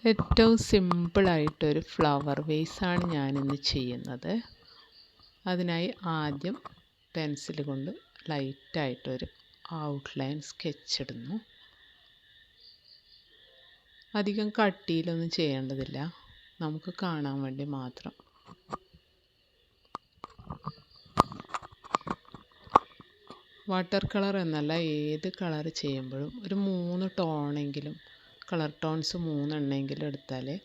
ഏറ്റവും സിമ്പിളായിട്ടൊരു ഫ്ലവർ വേസാണ് ഞാനിന്ന് ചെയ്യുന്നത്. അതിനായി ആദ്യം പെൻസിൽ കൊണ്ട് ലൈറ്റായിട്ടൊരു ഔട്ട്ലൈൻ സ്കെച്ച് ഇടുന്നു. അധികം കട്ടിയിലൊന്നും ചെയ്യേണ്ടതില്ല, നമുക്ക് കാണാൻ വേണ്ടി മാത്രം. വാട്ടർ കളർ എന്നല്ല, ഏത് കളർ ചെയ്യുമ്പോഴും ഒരു 3 ടോണെങ്കിലും, കളർ ടോൺസ് 3 എണ്ണമെങ്കിലും എടുത്താലേ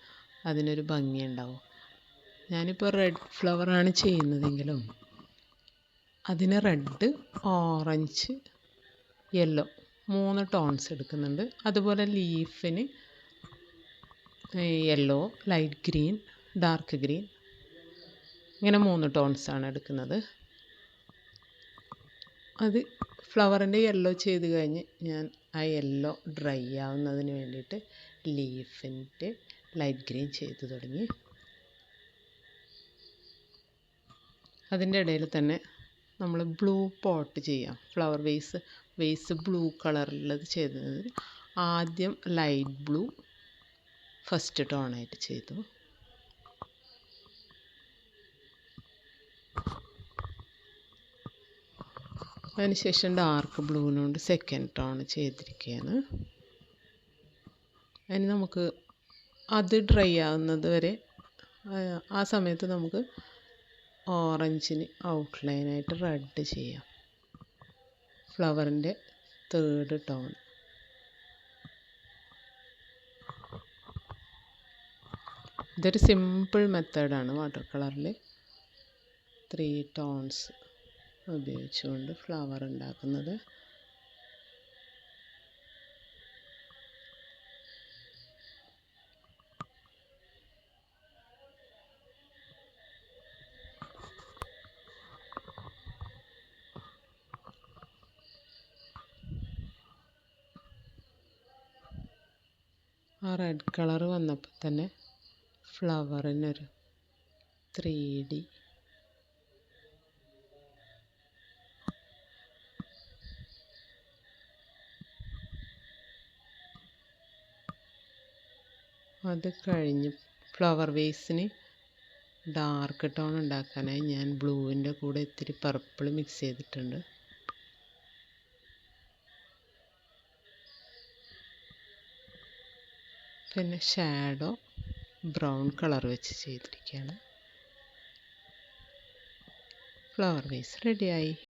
അതിനൊരു ഭംഗിയുണ്ടാവും. ഞാനിപ്പോൾ റെഡ് ഫ്ലവറാണ് ചെയ്യുന്നതെങ്കിലും അതിന് റെഡ്, ഓറഞ്ച്, യെല്ലോ 3 ടോൺസ് എടുക്കുന്നുണ്ട്. അതുപോലെ ലീഫിന് yellow, light green, dark green, ഇങ്ങനെ 3 ടോൺസാണ് എടുക്കുന്നത്. അത് ഫ്ലവറിൻ്റെ യെല്ലോ ചെയ്ത് കഴിഞ്ഞ് ഞാൻ ആ യെല്ലോ ഡ്രൈ ആവുന്നതിന് വേണ്ടിയിട്ട് ലീഫിൻ്റെ ലൈറ്റ് ഗ്രീൻ ചെയ്ത് തുടങ്ങി. അതിൻ്റെ ഇടയിൽ തന്നെ നമ്മൾ ബ്ലൂ പോട്ട് ചെയ്യാം. ഫ്ലവർ വേസ് ബ്ലൂ കളറിലുള്ളത് ചെയ്തത് ആദ്യം ലൈറ്റ് ബ്ലൂ ഫസ്റ്റ് ടോണായിട്ട് ചെയ്തു. അതിനുശേഷം ഡാർക്ക് ബ്ലൂവിനോണ്ട് സെക്കൻഡ് ടോൺ ചെയ്തിരിക്കുകയാണ്. അതിന് നമുക്ക് അത് ഡ്രൈ ആവുന്നത് വരെ, ആ സമയത്ത് നമുക്ക് ഓറഞ്ചിന് ഔട്ട്ലൈനായിട്ട് റെഡ് ചെയ്യാം. ഫ്ലവറിൻ്റെ തേർഡ് ടോൺ. ഇതൊരു സിമ്പിൾ മെത്തേഡാണ് വാട്ടർ കളറിൽ 3 ടോൺസ് ഉപയോഗിച്ചുകൊണ്ട് ഫ്ലവർ ഉണ്ടാക്കുന്നത്. ആ റെഡ് കളർ വന്നപ്പോൾ തന്നെ ഫ്ലവറിനൊരു 3D അത് കഴിഞ്ഞ് ഫ്ലവർ വേസിന് ഡാർക്ക് ടോൺ ഉണ്ടാക്കാനായി ഞാൻ ബ്ലൂവിൻ്റെ കൂടെ ഇത്തിരി പർപ്പിൾ മിക്സ് ചെയ്തിട്ടുണ്ട്. പിന്നെ ഷാഡോ ബ്രൗൺ കളർ വെച്ച് ചെയ്തിരിക്കുകയാണ്. ഫ്ലവർ വേസ് റെഡിയായി.